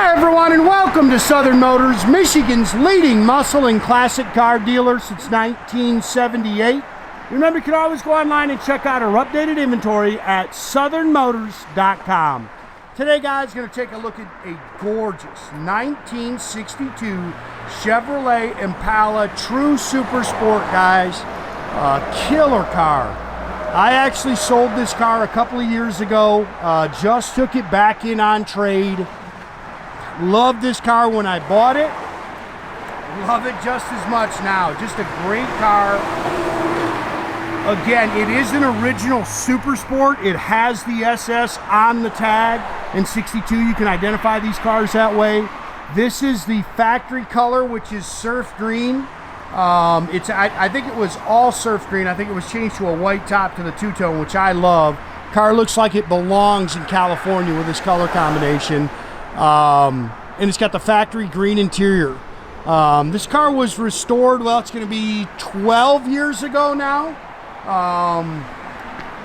Hi everyone, and welcome to Southern Motors, Michigan's leading muscle and classic car dealer since 1978. Remember, you can always go online and check out our updated inventory at southernmotors.com. Today, guys, going to take a look at a gorgeous 1962 Chevrolet Impala True Super Sport, guys. Killer car. I actually sold this car a couple of years ago. Just took it back in on trade. Loved this car when I bought it. Love it just as much now. Just a great car. Again, it is an original Super Sport. It has the SS on the tag. In 62, you can identify these cars that way. This is the factory color, which is surf green. I think it was all surf green. I think it was changed to a white top to the two-tone, which I love. Car looks like it belongs in California with this color combination. And it's got the factory green interior. This car was restored, well, it's going to be 12 years ago now.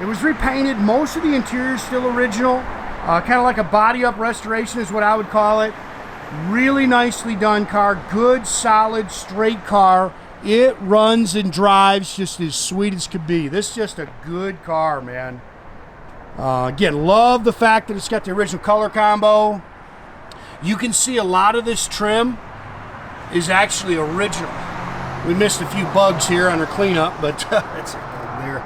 It was repainted. Most of the interior is still original. Kind of like a body-up restoration is what I would call it. Really nicely done car. Good, solid, straight car. It runs and drives just as sweet as could be. This is just a good car, man. Again, love the fact that it's got the original color combo. You can see a lot of this trim is actually original. We missed a few bugs here on our cleanup, but that's there.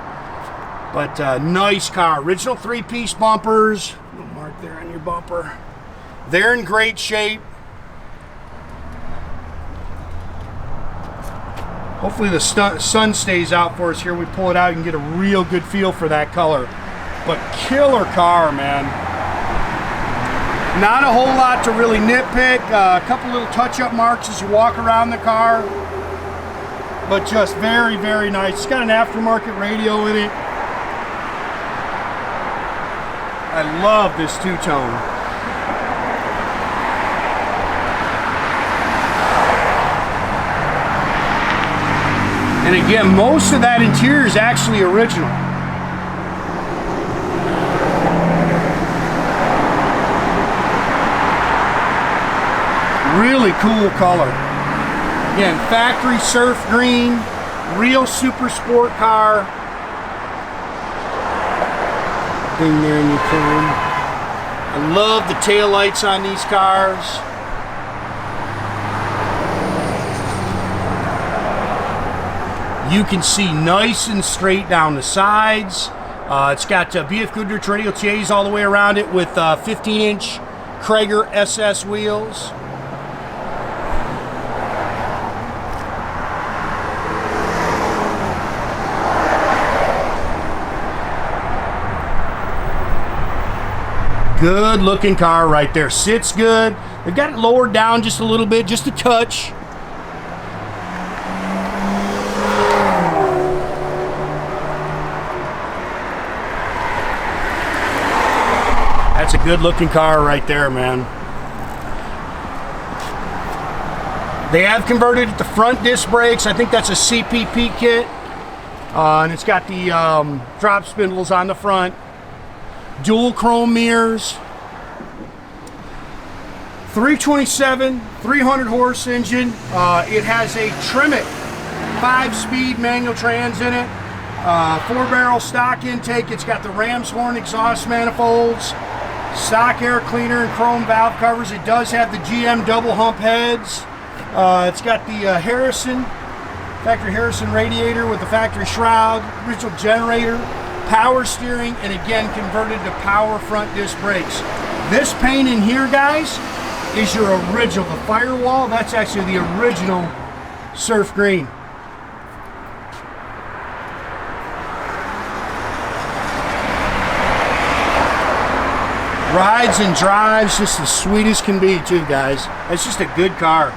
But nice car. Original three-piece bumpers. Little mark there on your bumper. They're in great shape. Hopefully the sun stays out for us here. We pull it out and get a real good feel for that color. But killer car, man. Not a whole lot to really nitpick. A couple little touch-up marks as you walk around the car. But just very, very nice. It's got an aftermarket radio in it. I love this two-tone. And again, most of that interior is actually original. Really cool color. Again, factory surf green, real super sport car. Thing there in your chrome. I love the tail lights on these cars. You can see nice and straight down the sides. It's got BF Goodrich Radial TAs all the way around it with 15-inch Cragar SS wheels. Good looking car right there. Sits good. They've got it lowered down just a little bit, just a touch. That's a good looking car right there, man. They have converted it to front disc brakes. I think that's a CPP kit. And it's got the drop spindles on the front. Dual chrome mirrors. 327, 300 horse engine. It has a Tremec 5-speed manual trans in it. 4-barrel stock intake. It's got the ram's horn exhaust manifolds. Stock air cleaner and chrome valve covers. It does have the GM double hump heads. It's got the factory Harrison radiator with the factory shroud, original generator, power steering, and again converted to power front disc brakes. This paint in here, guys, is your original. The firewall, that's actually the original surf green. Rides and drives just as sweet as can be too, guys. It's just a good car.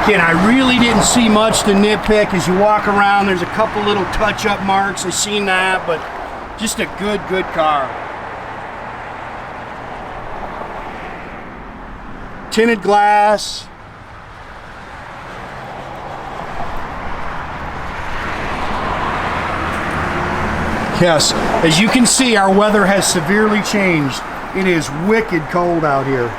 Again, I really didn't see much to nitpick. As you walk around, there's a couple little touch-up marks. I've seen that, but just a good car. Tinted glass. Yes, as you can see, our weather has severely changed. It is wicked cold out here.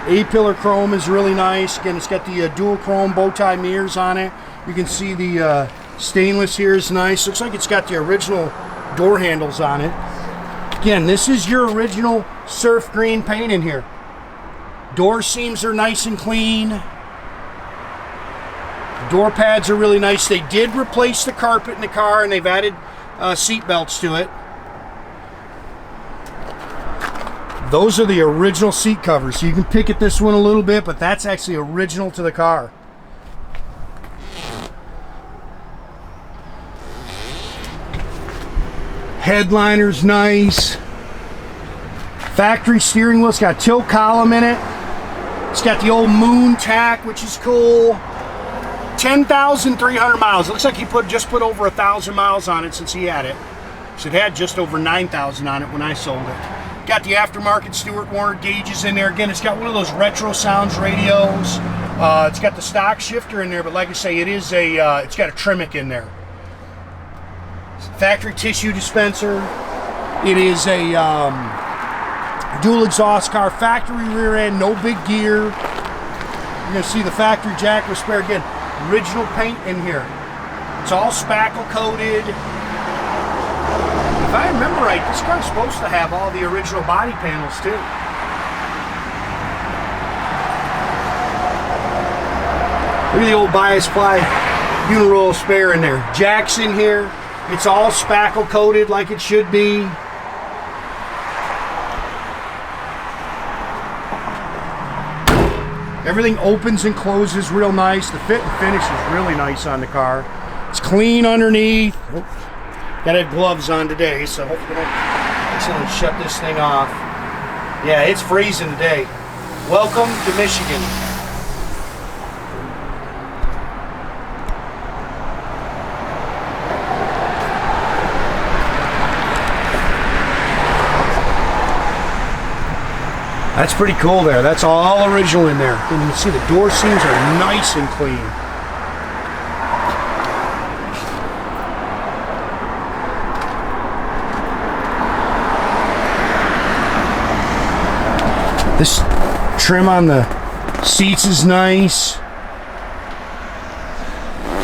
A-pillar chrome is really nice. Again, it's got the dual chrome bow tie mirrors on it. You can see the stainless here is nice. Looks like it's got the original door handles on it. Again, this is your original surf green paint in here. Door seams are nice and clean. Door pads are really nice. They did replace the carpet in the car, and they've added seat belts to it. Those are the original seat covers. So you can pick at this one a little bit, but that's actually original to the car. Headliner's nice. Factory steering wheel. It's got a tilt column in it. It's got the old moon tach, which is cool. 10,300 miles. It looks like he just put over 1,000 miles on it since he had it. So it had just over 9,000 on it when I sold it. Got the aftermarket Stewart Warner gauges in there. Again, it's got one of those Retrosounds radios. It's got the stock shifter in there, but like I say, it's got a Tremec in there. Factory tissue dispenser. It is a dual exhaust car, factory rear end, no big gear. You're gonna see the factory jack with spare. Again, original paint in here. It's all spackle coated. If I remember right, this car's supposed to have all the original body panels too. Look at the old bias ply uniroyal spare in there. Jack's in here. It's all spackle coated like it should be. Everything opens and closes real nice. The fit and finish is really nice on the car. It's clean underneath. Oh, gotta have gloves on today, so hopefully I don't shut this thing off. Yeah, it's freezing today. Welcome to Michigan. That's pretty cool there. That's all original in there. And you can see the door seams are nice and clean. This trim on the seats is nice.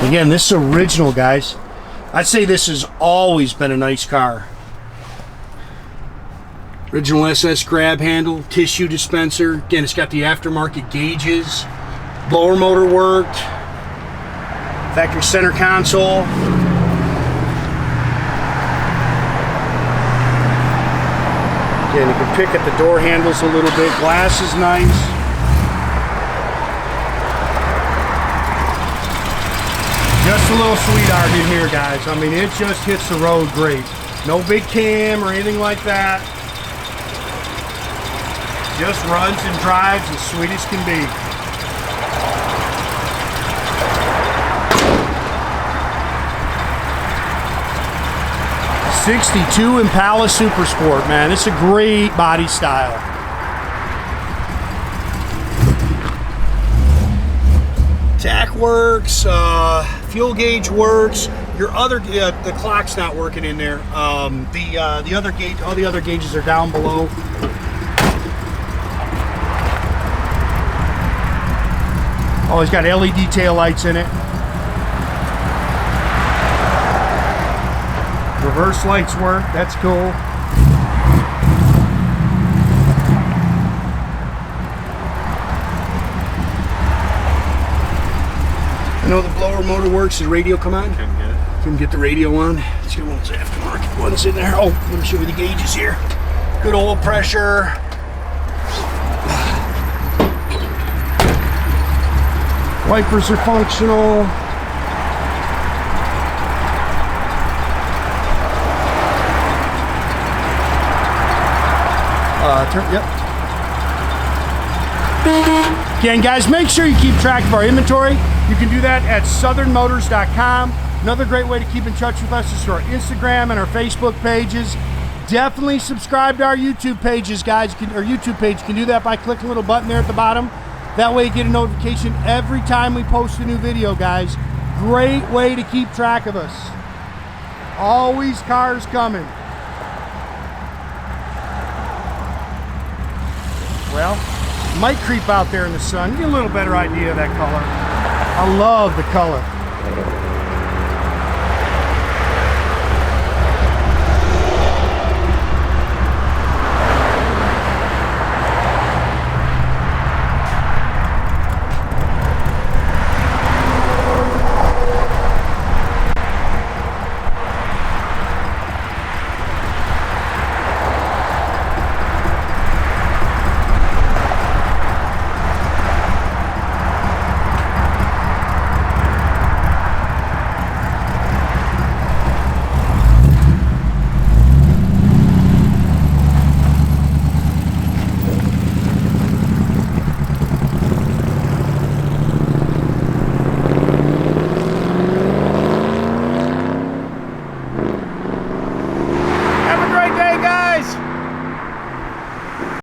Again, this is original, guys. I'd say this has always been a nice car. Original SS grab handle, tissue dispenser. Again, it's got the aftermarket gauges. Blower motor worked. Factory center console. Again, you can pick at the door handles a little bit. Glass is nice. Just a little sweetheart in here, guys. I mean, it just hits the road great. No big cam or anything like that. Just runs and drives as sweet as can be. '62 Impala Super Sport, man. It's a great body style. Tach works, fuel gauge works. Your other, the clock's not working in there. The other gauge, all the other gauges are down below. Oh, it's got LED tail lights in it. Reverse lights work. That's cool. I know the blower motor works. Did the radio come on? Couldn't get the radio on. Let's get one of those aftermarket ones in there. Oh, let me show you the gauges here. Good oil pressure. Wipers are functional. Yep. Again, guys, make sure you keep track of our inventory. You can do that at southernmotors.com. Another great way to keep in touch with us is through our Instagram and our Facebook pages. Definitely subscribe to our YouTube pages, guys. Our YouTube page, you can do that by clicking the little button there at the bottom. That way you get a notification every time we post a new video, guys. Great way to keep track of us. Always cars coming. Well, might creep out there in the sun. Get a little better idea of that color. I love the color.